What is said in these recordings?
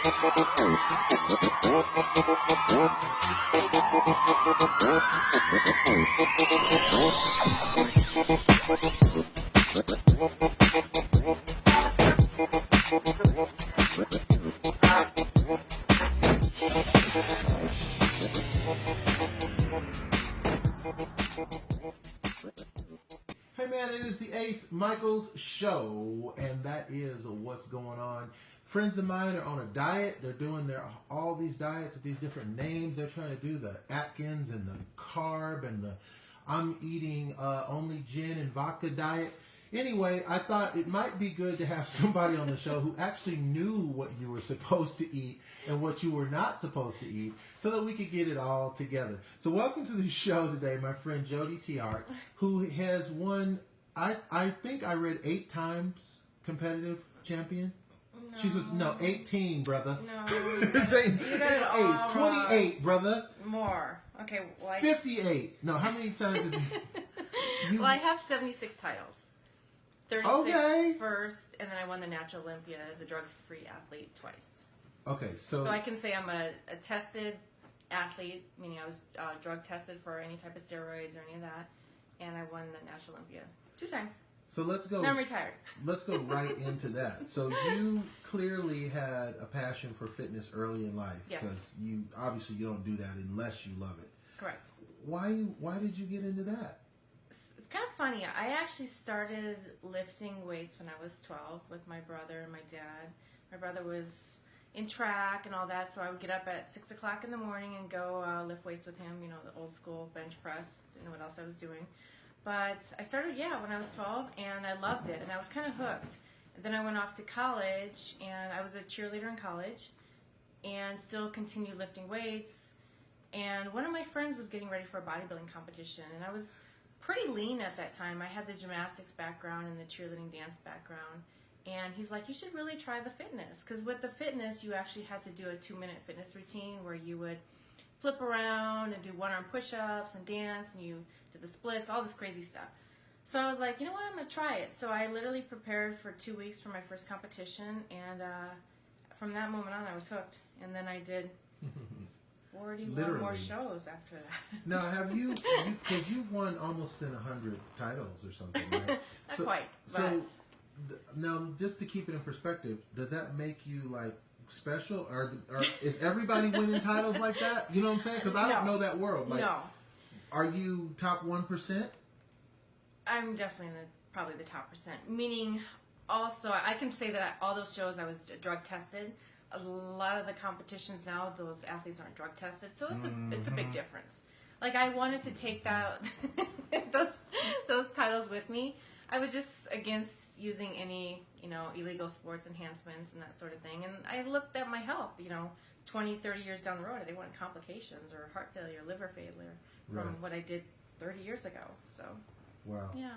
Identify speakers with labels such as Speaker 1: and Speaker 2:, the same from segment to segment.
Speaker 1: Hey man, it is the Ace Micheals Show, and that is what's going on. Friends of mine are on a diet. They're doing all these diets with these different names. They're trying to do the Atkins and the carb and the I'm eating only gin and vodka diet. Anyway, I thought it might be good to have somebody on the show who actually knew what you were supposed to eat and what you were not supposed to eat so that we could get it all together. So welcome to the show today, my friend Jodi Tiahrt, who has won, I think I read 8 times competitive champion.
Speaker 2: No.
Speaker 1: She was, 18, brother.
Speaker 2: No.
Speaker 1: You're saying 8, 28, brother.
Speaker 2: More. Okay, well,
Speaker 1: 58. No, how many times did you...
Speaker 2: Well, I have 76 titles. 36
Speaker 1: Okay.
Speaker 2: first, and then I won the Natural Olympia as a drug-free athlete twice.
Speaker 1: Okay, so
Speaker 2: I can say I'm a tested athlete, meaning I was drug tested for any type of steroids or any of that, and I won the Natural Olympia 2 times.
Speaker 1: So let's go.
Speaker 2: And I'm retired.
Speaker 1: Let's go right into that. So you clearly had a passion for fitness early in life,
Speaker 2: Yes.
Speaker 1: because you obviously you don't do that unless you love it.
Speaker 2: Correct.
Speaker 1: Why did you get into that?
Speaker 2: It's kind of funny. I actually started lifting weights when I was 12 with my brother and my dad. My brother was in track and all that, so I would get up at 6 o'clock in the morning and go lift weights with him, the old school bench press. Didn't know what else I was doing. But I started, when I was 12, and I loved it, and I was kind of hooked. And then I went off to college, and I was a cheerleader in college, and still continued lifting weights. And one of my friends was getting ready for a bodybuilding competition, and I was pretty lean at that time. I had the gymnastics background and the cheerleading dance background. And he's like, you should really try the fitness. Because with the fitness, you actually had to do a 2-minute fitness routine where you would flip around and do one-arm push-ups and dance, and you did the splits, all this crazy stuff. So I was like, you know what, I'm going to try it. So I literally prepared for 2 weeks for my first competition, and from that moment on, I was hooked. And then I did 41 more shows after that.
Speaker 1: Now, have you because you've won almost 100 titles or something, right?
Speaker 2: Not quite.
Speaker 1: So now, just to keep it in perspective, does that make you like special, or is everybody winning titles like that? You know what I'm saying? Because I don't know that world. Like,
Speaker 2: no.
Speaker 1: Are you top 1%?
Speaker 2: I'm definitely in probably the top percent. Meaning, also, I can say that all those shows I was drug tested. A lot of the competitions now, those athletes aren't drug tested, so it's a big difference. Like, I wanted to take that those titles with me. I was just against using any illegal sports enhancements and that sort of thing. And I looked at my health. 20, 30 years down the road, I didn't want complications or heart failure, liver failure from what I did 30 years ago. So,
Speaker 1: wow.
Speaker 2: Yeah.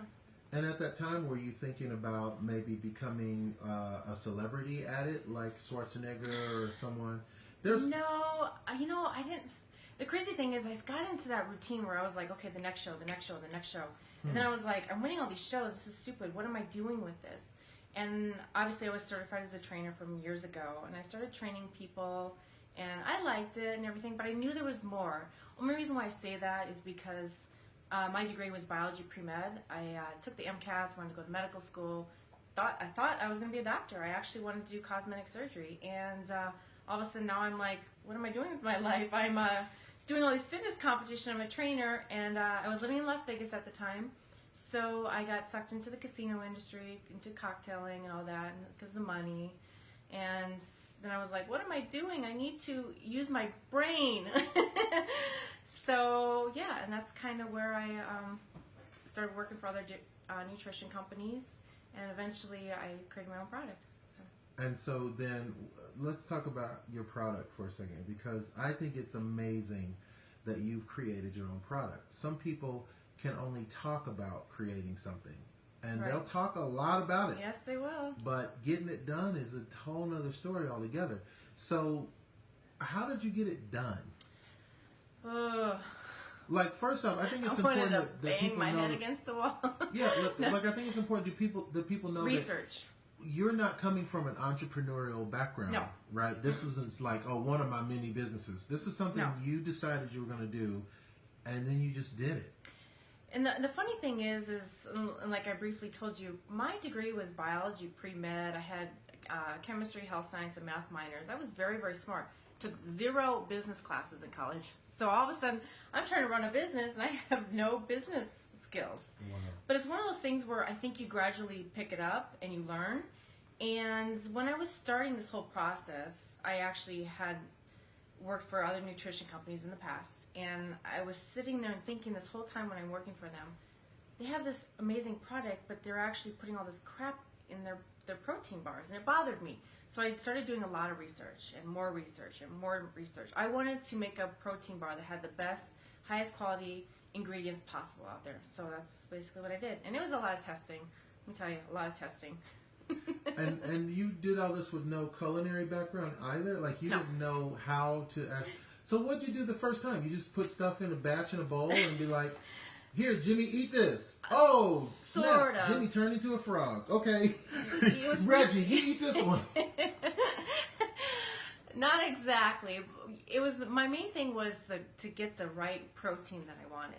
Speaker 2: And
Speaker 1: at that time, were you thinking about maybe becoming a celebrity at it, like Schwarzenegger or someone?
Speaker 2: No, I didn't. The crazy thing is I got into that routine where I was like, okay, the next show. And then I was like, I'm winning all these shows. This is stupid. What am I doing with this? And obviously I was certified as a trainer from years ago, and I started training people, and I liked it and everything, but I knew there was more. Only reason why I say that is because my degree was biology pre-med. I took the MCAS, wanted to go to medical school. I thought I was going to be a doctor. I actually wanted to do cosmetic surgery, and all of a sudden now I'm like, what am I doing with my life? I'm doing all these fitness competitions. I'm a trainer, and I was living in Las Vegas at the time, so I got sucked into the casino industry, into cocktailing and all that, because of the money. And then I was like, what am I doing? I need to use my brain. So yeah, and that's kind of where I started working for other nutrition companies, and eventually I created my own product.
Speaker 1: And so then let's talk about your product for a second, because I think it's amazing that you've created your own product. Some people can only talk about creating something, and they'll talk a lot about it.
Speaker 2: Yes, they will.
Speaker 1: But getting it done is a whole nother story altogether. So how did you get it done? Like, first off, I think it's important that people know.
Speaker 2: Bang my head against the wall.
Speaker 1: Yeah, look, like I think it's important that people know
Speaker 2: research.
Speaker 1: you're not coming from an entrepreneurial background,
Speaker 2: No.
Speaker 1: right? This isn't like, oh, one of my many businesses. This is something
Speaker 2: No.
Speaker 1: you decided you were going to do, and then you just did it.
Speaker 2: And the funny thing is like I briefly told you, my degree was biology pre-med. I had chemistry, health science, and math minors. I was very, very smart. Took 0 business classes in college. So all of a sudden, I'm trying to run a business, and I have no business skills.
Speaker 1: Wow.
Speaker 2: But it's one of those things where I think you gradually pick it up and you learn. And when I was starting this whole process, I actually had worked for other nutrition companies in the past, and I was sitting there and thinking this whole time when I'm working for them, they have this amazing product, but they're actually putting all this crap in their protein bars, and it bothered me. So I started doing a lot of research and more research and more research. I wanted to make a protein bar that had the best, highest quality ingredients possible out there. So that's basically what I did, and it was a lot of testing. Let me tell you, a lot of testing.
Speaker 1: And you did all this with no culinary background either? Like, you didn't know how to ask. So what'd you do the first time? You just put stuff in a batch in a bowl and be like, here, Jimmy, eat this. Oh, snap.
Speaker 2: Sort of.
Speaker 1: Jimmy turned into a frog. Okay.
Speaker 2: Reggie,
Speaker 1: you eat this one.
Speaker 2: Not exactly. It was my main thing was to get the right protein that I wanted.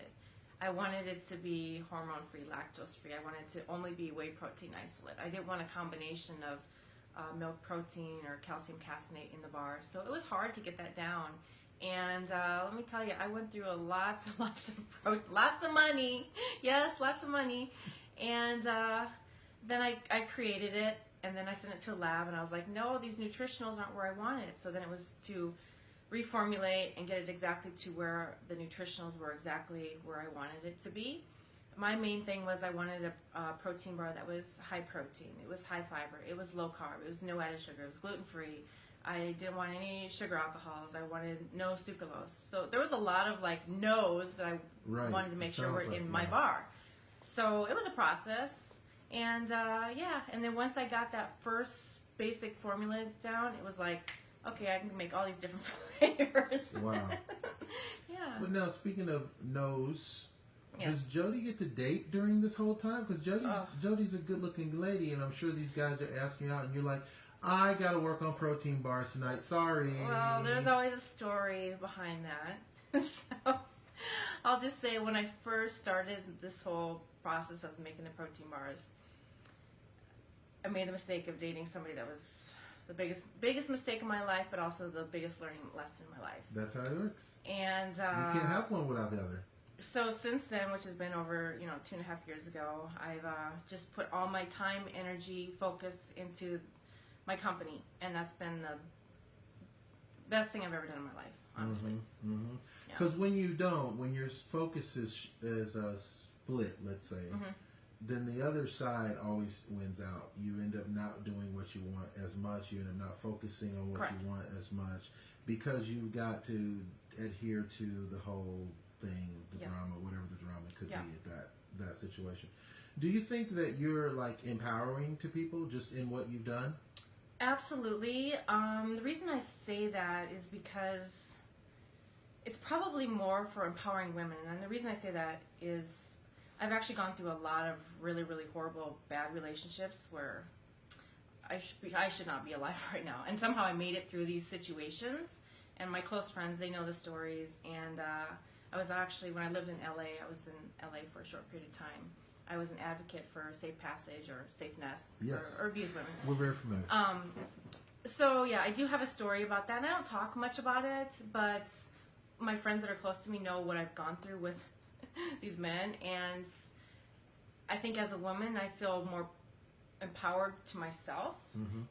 Speaker 2: I wanted it to be hormone-free, lactose-free. I wanted to only be whey protein isolate. I didn't want a combination of milk protein or calcium caseinate in the bar. So it was hard to get that down. And let me tell you, I went through lots of money. Yes, lots of money. And then I created it, and then I sent it to a lab, and I was like, no, these nutritionals aren't where I want it. So then it was to reformulate and get it exactly to where the nutritionals were exactly where I wanted it to be. My main thing was I wanted a protein bar that was high protein. It was high fiber. It was low carb. It was no added sugar. It was gluten-free. I didn't want any sugar alcohols. I wanted no sucralose. So there was a lot of like no's that I wanted to make sure were in my bar. So it was a process. And and then once I got that first basic formula down, it was like, okay, I can make all these different flavors.
Speaker 1: Wow.
Speaker 2: Yeah.
Speaker 1: But now, speaking of no's,
Speaker 2: Yes.
Speaker 1: does Jodi get to date during this whole time? Because Jodi's a good-looking lady, and I'm sure these guys are asking you out, and you're like, I got to work on protein bars tonight. Sorry.
Speaker 2: Well, there's always a story behind that. So I'll just say when I first started this whole process of making the protein bars, I made the mistake of dating somebody that was the biggest mistake in my life, but also the biggest learning lesson in my life.
Speaker 1: That's how it works.
Speaker 2: And
Speaker 1: you can't have one without the other.
Speaker 2: So since then, which has been over 2.5 years ago, I've just put all my time, energy, focus into my company, and that's been the best thing I've ever done in my life, honestly.
Speaker 1: Because when your focus is split, let's say, then the other side always wins out. You end up not doing what you want as much. You end up not focusing on what you want as much because you got to adhere to the whole thing, the drama, whatever the drama could be at that situation. Do you think that you're like empowering to people just in what you've done?
Speaker 2: Absolutely. The reason I say that is because it's probably more for empowering women. And the reason I say that is I've actually gone through a lot of really, really horrible, bad relationships where I should not be alive right now. And somehow I made it through these situations. And my close friends, they know the stories. And I was actually, when I lived in LA, I was in LA for a short period of time. I was an advocate for safe passage or safe nest or abused women.
Speaker 1: We're very familiar.
Speaker 2: So yeah, I do have a story about that. And I don't talk much about it, but my friends that are close to me know what I've gone through with these men. And I think as a woman, I feel more empowered to myself.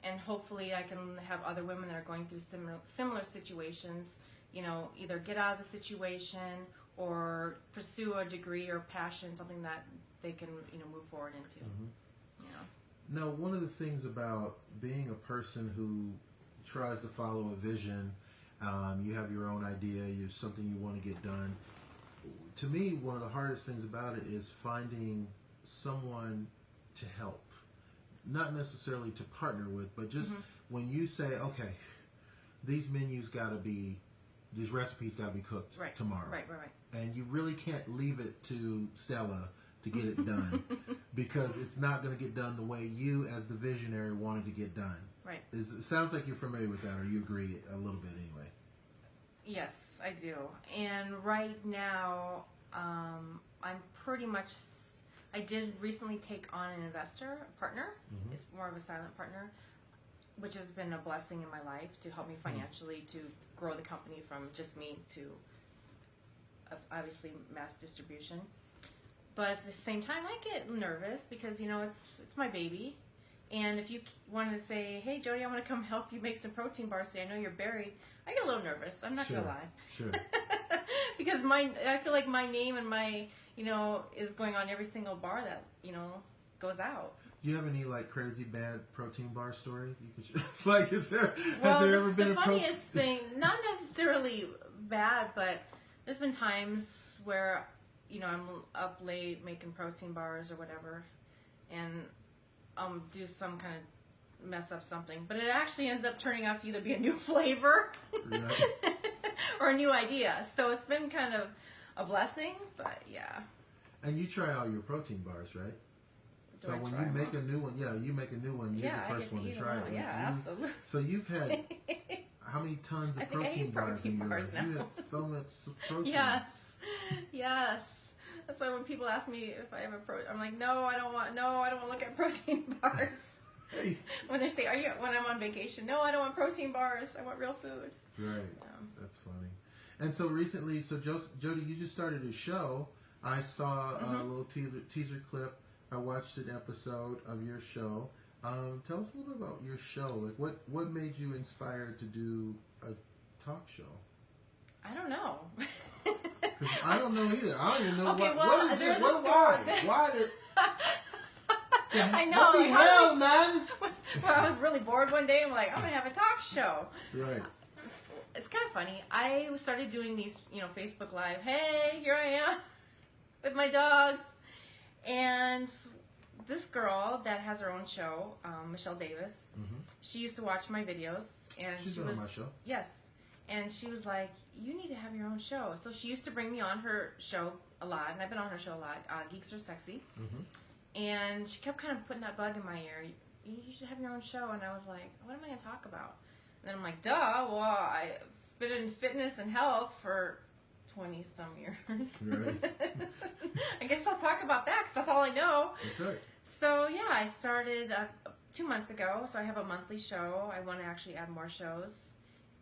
Speaker 2: And hopefully I can have other women that are going through similar situations, either get out of the situation or pursue a degree or passion, something that they can, move forward into.
Speaker 1: Now, one of the things about being a person who tries to follow a vision, you have your own idea, you have something you want to get done. To me, one of the hardest things about it is finding someone to help. Not necessarily to partner with, but just when you say, okay, these recipes got to be cooked tomorrow.
Speaker 2: Right.
Speaker 1: And you really can't leave it to Stella to get it done because it's not going to get done the way you, as the visionary, wanted to get done.
Speaker 2: Right.
Speaker 1: It sounds like you're familiar with that, or you agree a little bit anyway.
Speaker 2: Yes, I do. And right now, I'm pretty much. I did recently take on an investor, a partner.
Speaker 1: Mm-hmm.
Speaker 2: It's more of a silent partner, which has been a blessing in my life to help me financially to grow the company from just me to obviously mass distribution. But at the same time, I get nervous because, you know, it's my baby. And if you wanted to say, hey, Jodi, I want to come help you make some protein bars today. I know you're buried. I get a little nervous. I'm not going to lie.
Speaker 1: Sure.
Speaker 2: Because I feel like my name and my, you know, is going on every single bar that, you know, goes out.
Speaker 1: Do you have any like crazy bad protein bar story? You could. It's like, has there
Speaker 2: Well,
Speaker 1: ever been
Speaker 2: the
Speaker 1: a
Speaker 2: funniest thing? Not necessarily bad, but there's been times where, you know, I'm up late making protein bars or whatever, and do some kind of mess up something, but it actually ends up turning out to either be a new flavor or a new idea. So it's been kind of a blessing, but yeah.
Speaker 1: And you try all your protein bars, right? So when you make a new one, you make a new one, you're the first one to try it.
Speaker 2: Yeah, absolutely.
Speaker 1: So you've had how many tons of protein bars in your life? You had so much protein.
Speaker 2: Yes. That's why when people ask me if I have a protein, I'm like, no, I don't want to look at protein bars.
Speaker 1: Hey.
Speaker 2: When they say, when I'm on vacation, no, I don't want protein bars. I want real food.
Speaker 1: Right. That's funny. And so recently, Jodi, you just started a show. I saw a little teaser clip. I watched an episode of your show. Tell us a little bit about your show. Like, what made you inspired to do a talk show?
Speaker 2: I don't know.
Speaker 1: I don't know either. I don't even know
Speaker 2: okay,
Speaker 1: what is it? Why did...
Speaker 2: I know.
Speaker 1: What the hell, man?
Speaker 2: Well, I was really bored one day. I'm like, I'm going to have a talk show.
Speaker 1: Right.
Speaker 2: It's kind of funny. I started doing these, you know, Facebook Live. Hey, here I am with my dogs. And this girl that has her own show, Micheals Davis, she used to watch my videos. And
Speaker 1: She's on my show.
Speaker 2: Yes. And she was like, you need to have your own show. So she used to bring me on her show a lot, and I've been on her show a lot, Geeks Are Sexy. And she kept kind of putting that bug in my ear. You should have your own show. And I was like, what am I going to talk about? And then I'm like, duh, well, I've been in fitness and health for 20-some years. Right. I guess I'll talk about that because that's all I know.
Speaker 1: That's right.
Speaker 2: So, yeah, I started 2 months ago. So I have a monthly show. I want to actually add more shows.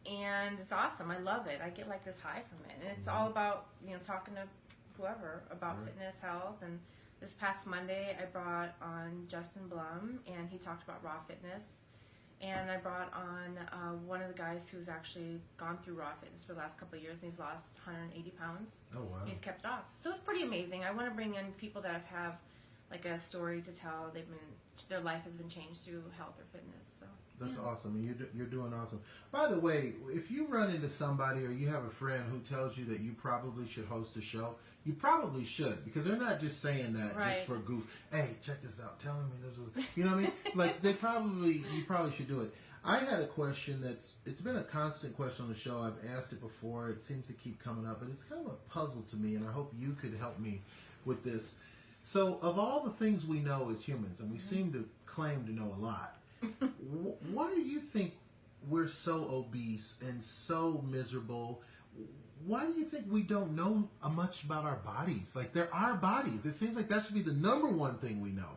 Speaker 2: And it's awesome. I love it. I get like this high from it. And it's all about, you know, talking to whoever about fitness, health. And this past Monday, I brought on Justin Blum, and he talked about raw fitness. And I brought on one of the guys who's actually gone through raw fitness for the last couple of years, and he's lost 180 pounds.
Speaker 1: Oh, wow.
Speaker 2: He's kept it off. So it's pretty amazing. I want to bring in people that have like a story to tell. Their life has been changed through health or fitness. So.
Speaker 1: That's awesome. And you're doing awesome. By the way, if you run into somebody or you have a friend who tells you that you probably should host a show, you probably should, because they're not just saying that just for goof. Hey, check this out. Tell me, you know what I mean? Like you probably should do it. I had a question it's been a constant question on the show. I've asked it before. It seems to keep coming up, but it's kind of a puzzle to me, and I hope you could help me with this. So, of all the things we know as humans, and we seem to claim to know a lot, why do you think we're so obese and so miserable? Why do you think we don't know much about our bodies? Like, they're our bodies. It seems like that should be the number one thing we know.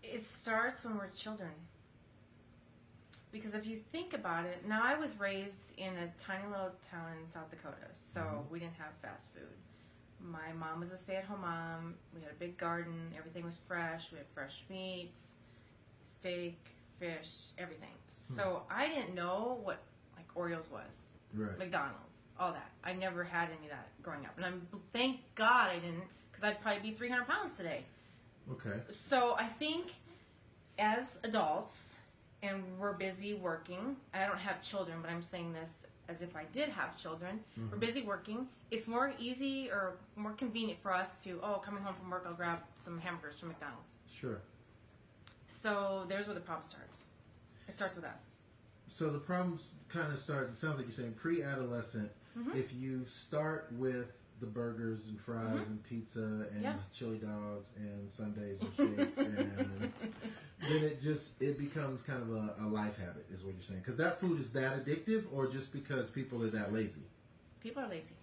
Speaker 2: It starts when we're children. Because if you think about it, now I was raised in a tiny little town in South Dakota, so we didn't have fast food. My mom was a stay-at-home mom. We had a big garden. Everything was fresh. We had fresh meats, steak, fish, everything. So I didn't know what like Oreos was, McDonald's, all that. I never had any of that growing up, and thank God I didn't, because I'd probably be 300 pounds today.
Speaker 1: Okay.
Speaker 2: So I think as adults, and we're busy working. I don't have children, but I'm saying this as if I did have children. We're busy working. It's more easy or more convenient for us to, coming home from work, I'll grab some hamburgers from McDonald's.
Speaker 1: Sure.
Speaker 2: So there's where the problem starts. It starts with us.
Speaker 1: So the problem kind of starts, it sounds like you're saying pre-adolescent. If you start with the burgers and fries and pizza and chili dogs and sundaes and shakes, and then it becomes kind of a life habit, is what you're saying. Because that food is that addictive, or just because people are that lazy?
Speaker 2: People are lazy.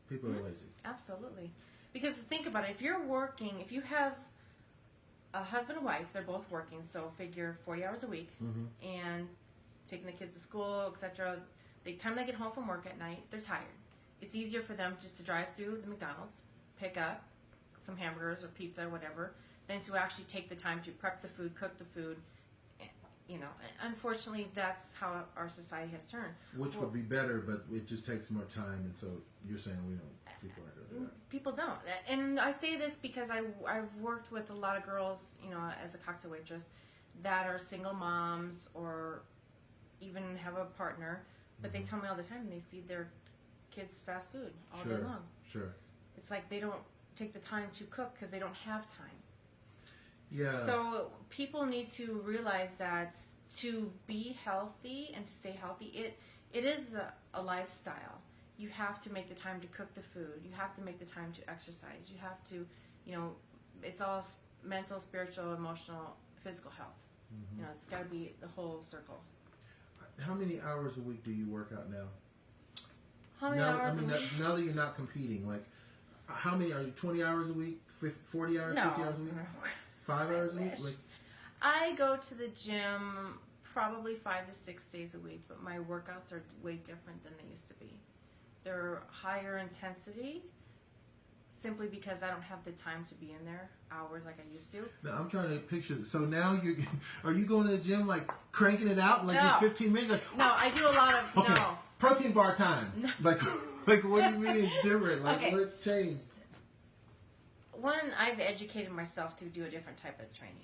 Speaker 1: People are lazy.
Speaker 2: Absolutely. Because think about it. If you're working, if you have a husband and wife, they're both working, so figure 40 hours a week, and taking the kids to school, etc. The time they get home from work at night, they're tired. It's easier for them just to drive through the McDonald's, pick up some hamburgers or pizza or whatever, than to actually take the time to prep the food, cook the food. You know, unfortunately, that's how our society has turned.
Speaker 1: Which would be better, but it just takes more time, and so you're saying people aren't going to do that.
Speaker 2: People don't. And I say this because I've worked with a lot of girls, you know, as a cocktail waitress, that are single moms or even have a partner, but they tell me all the time they feed their kids fast food all day long. Sure. It's like they don't take the time to cook because they don't have time. Yeah. So people need to realize that to be healthy and to stay healthy, it is a lifestyle. You have to make the time to cook the food. You have to make the time to exercise. You have to, you know, it's all mental, spiritual, emotional, physical health. You know, it's got to be the whole circle.
Speaker 1: How many hours a week do you work out now?
Speaker 2: How many hours a week?
Speaker 1: Now that you're not competing, like, how many are you? 20 hours a week? 40 hours?
Speaker 2: No.
Speaker 1: 50 hours a week? 5 hours a week? Like,
Speaker 2: I go to the gym probably 5 to 6 days a week, but my workouts are way different than they used to be. They're higher intensity, simply because I don't have the time to be in there hours like I used to.
Speaker 1: Now I'm trying to picture. So now are you going to the gym like cranking it out like in 15 minutes? Like,
Speaker 2: no, I do a lot of
Speaker 1: protein bar time. No. Like what do you mean it's different? Like what changed?
Speaker 2: One, I've educated myself to do a different type of training.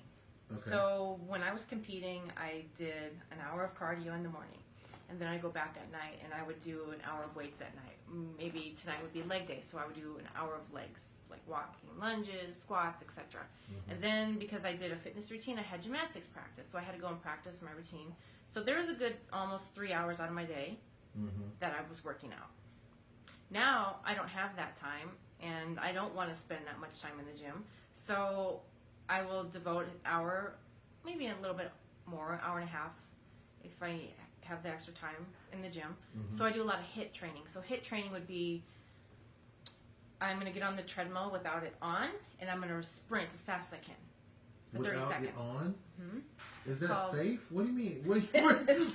Speaker 2: Okay. So when I was competing, I did an hour of cardio in the morning. And then I go back at night, and I would do an hour of weights at night. Maybe tonight would be leg day, so I would do an hour of legs, like walking, lunges, squats, etc. And then because I did a fitness routine, I had gymnastics practice, so I had to go and practice my routine. So there was a good almost 3 hours out of my day that I was working out. Now I don't have that time, and I don't want to spend that much time in the gym, so I will devote an hour, maybe a little bit more, hour and a half, if I have the extra time in the gym. So I do a lot of HIIT training. So HIIT training would be, I'm going to get on the treadmill without it on, and I'm going to sprint as fast as I can for 30 seconds.
Speaker 1: Without it on? Is that safe? What do you mean?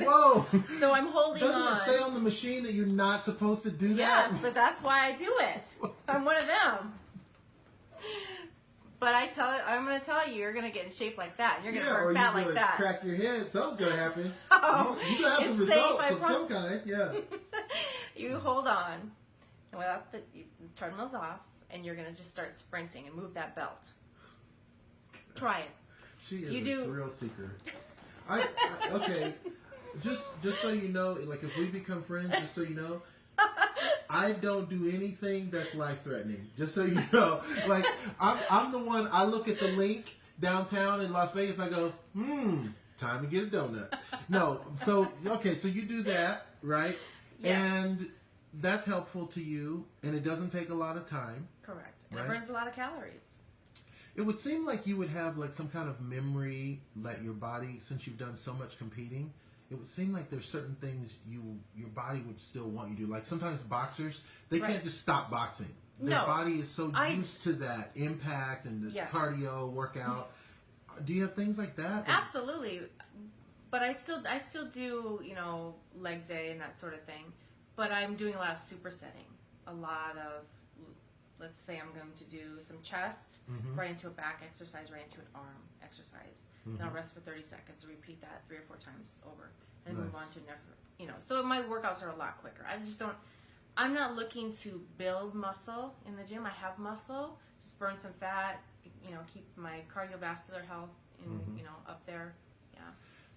Speaker 1: Whoa!
Speaker 2: So I'm holding on.
Speaker 1: Doesn't it say on the machine that you're not supposed to do that?
Speaker 2: Yes, but that's why I do it. I'm one of them. But I'm going to tell you, you're going to get in shape like that. You're going to burn fat like that.
Speaker 1: Crack your head. Something's going to happen.
Speaker 2: Oh,
Speaker 1: you have some results of some kind. Yeah.
Speaker 2: You hold on, and without the treadmill's off, and you're going to just start sprinting and move that belt. Try it.
Speaker 1: She is a real seeker. Okay. Just so you know, like if we become friends, just so you know, I don't do anything that's life-threatening. Just so you know, like I'm the one. I look at the link downtown in Las Vegas, and I go, time to get a donut. No, so okay, so you do that, right?
Speaker 2: Yes.
Speaker 1: And that's helpful to you, and it doesn't take a lot of time.
Speaker 2: Correct. And it burns a lot of calories.
Speaker 1: It would seem like you would have like some kind of memory that your body, since you've done so much competing, it would seem like there's certain things your body would still want you to do. Like sometimes boxers, they can't just stop boxing. Their body is so used to that impact and the cardio workout. Do you have things like that?
Speaker 2: Absolutely. But I still do, you know, leg day and that sort of thing. But I'm doing a lot of supersetting. A lot of, let's say I'm going to do some chest, right into a back exercise, right into an arm exercise. And I'll rest for 30 seconds, repeat that 3 or 4 times over, and move on to so my workouts are a lot quicker. I'm not looking to build muscle in the gym. I have muscle, just burn some fat, keep my cardiovascular health up there. Yeah.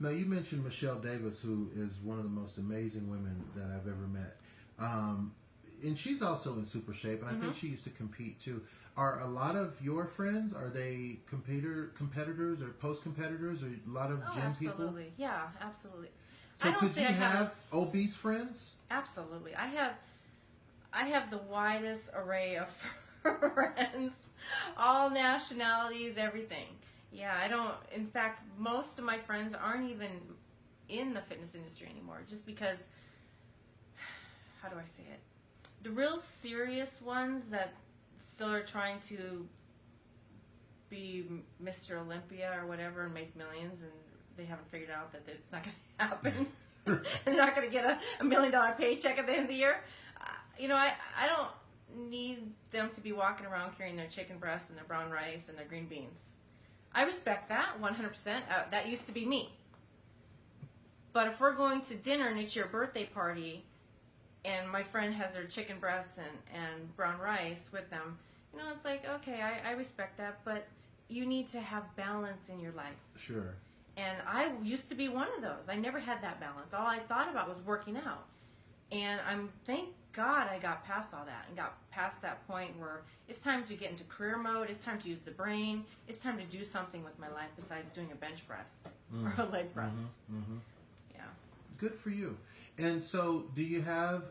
Speaker 1: Now you mentioned Micheals Davis, who is one of the most amazing women that I've ever met. And she's also in super shape, and I think she used to compete too. Are a lot of your friends, are they competitors or post-competitors, or a lot of gym people?
Speaker 2: Absolutely. Yeah, absolutely.
Speaker 1: So could you have obese friends?
Speaker 2: Absolutely. I have the widest array of friends, all nationalities, everything. Yeah, I don't, in fact, most of my friends aren't even in the fitness industry anymore, just because, how do I say it? The real serious ones that still are trying to be Mr. Olympia or whatever and make millions, and they haven't figured out that it's not going to happen. They're not going to get a $1 million paycheck at the end of the year. I don't need them to be walking around carrying their chicken breasts and their brown rice and their green beans. I respect that 100%. That used to be me. But if we're going to dinner and it's your birthday party and my friend has their chicken breasts and brown rice with them, it's like, okay, I respect that, but you need to have balance in your life.
Speaker 1: Sure.
Speaker 2: And I used to be one of those. I never had that balance. All I thought about was working out. And thank God I got past all that and got past that point where it's time to get into career mode. It's time to use the brain. It's time to do something with my life besides doing a bench press or a leg press. Yeah.
Speaker 1: Good for you. And so do you have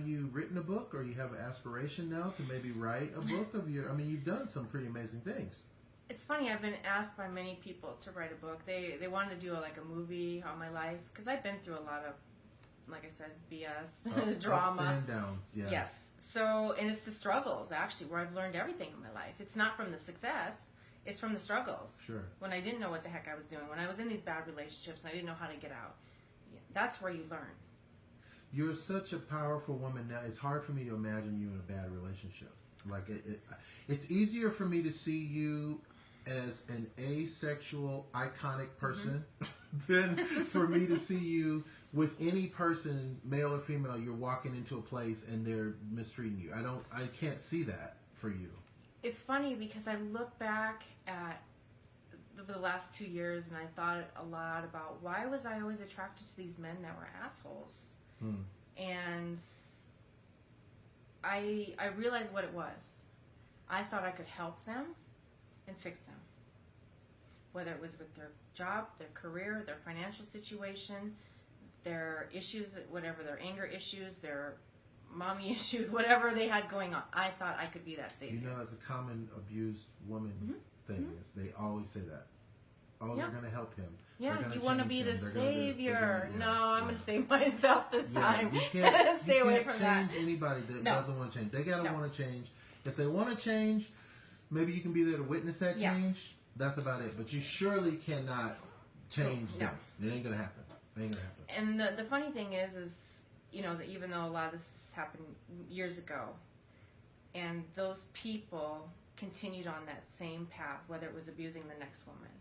Speaker 1: you written a book, or you have an aspiration now to maybe write a book of your, you've done some pretty amazing things.
Speaker 2: It's funny, I've been asked by many people to write a book. They wanted to do a movie on my life, because I've been through a lot of, like I said, BS, drama.
Speaker 1: Ups and downs, yeah.
Speaker 2: Yes. So, and it's the struggles, actually, where I've learned everything in my life. It's not from the success, it's from the struggles.
Speaker 1: Sure.
Speaker 2: When I didn't know what the heck I was doing, when I was in these bad relationships and I didn't know how to get out. Yeah, that's where you learn.
Speaker 1: You're such a powerful woman now. It's hard for me to imagine you in a bad relationship. Like, it's easier for me to see you as an asexual, iconic person than for me to see you with any person, male or female. You're walking into a place and they're mistreating you. I can't see that for you.
Speaker 2: It's funny because I look back at the last 2 years and I thought a lot about why was I always attracted to these men that were assholes. And I realized what it was. I thought I could help them and fix them. Whether it was with their job, their career, their financial situation, their issues, whatever, their anger issues, their mommy issues, whatever they had going on. I thought I could be that savior.
Speaker 1: That's a common abused woman thing. They always say that. Oh, they're going to help him.
Speaker 2: Yeah, you want to be the savior.
Speaker 1: No,
Speaker 2: I'm going to save myself this time.
Speaker 1: You can't,
Speaker 2: Stay away from that.
Speaker 1: change anybody that doesn't want to change. They got to want to change. If they want to change, maybe you can be there to witness that change. That's about it. But you surely cannot change them. It ain't going to happen. It ain't going to happen.
Speaker 2: And the funny thing is that even though a lot of this happened years ago, and those people continued on that same path, whether it was abusing the next woman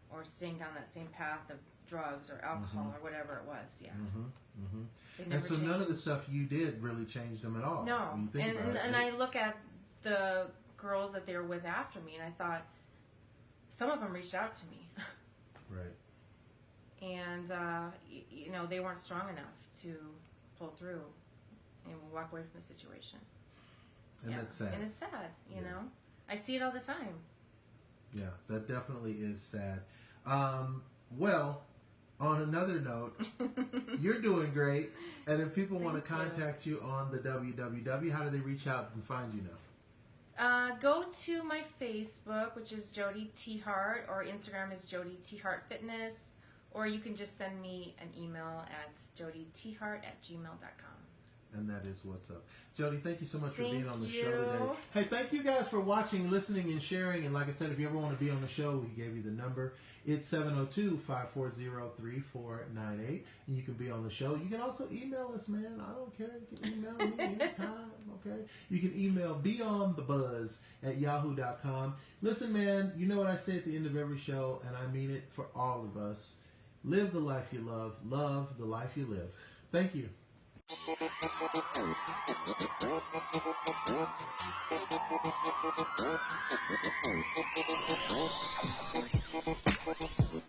Speaker 2: or staying down that same path of drugs or alcohol or whatever it was,
Speaker 1: And so none of the stuff you did really changed them at all.
Speaker 2: No.
Speaker 1: When you think about it.
Speaker 2: And I look at the girls that they were with after me, and I thought, some of them reached out to me.
Speaker 1: Right.
Speaker 2: And, they weren't strong enough to pull through and walk away from the situation.
Speaker 1: And that's sad.
Speaker 2: And it's sad, you know. I see it all the time.
Speaker 1: Yeah, that definitely is sad. Well, on another note, you're doing great. And if people want to contact you on the www, how do they reach out and find you now?
Speaker 2: Go to my Facebook, which is Jodi Tiahrt, or Instagram is Jodi Tiahrt Fitness, or you can just send me an email at joditiahrt@gmail.com.
Speaker 1: And that is what's up. Jodi, thank you so much for being on the show today. Hey, thank you guys for watching, listening, and sharing. And like I said, if you ever want to be on the show, we gave you the number. It's 702-540-3498. And you can be on the show. You can also email us, man. I don't care. You can email me anytime, okay? You can email beyondthebuzz@yahoo.com. Listen, man, you know what I say at the end of every show, and I mean it for all of us. Live the life you love. Love the life you live. Thank you. Thank you.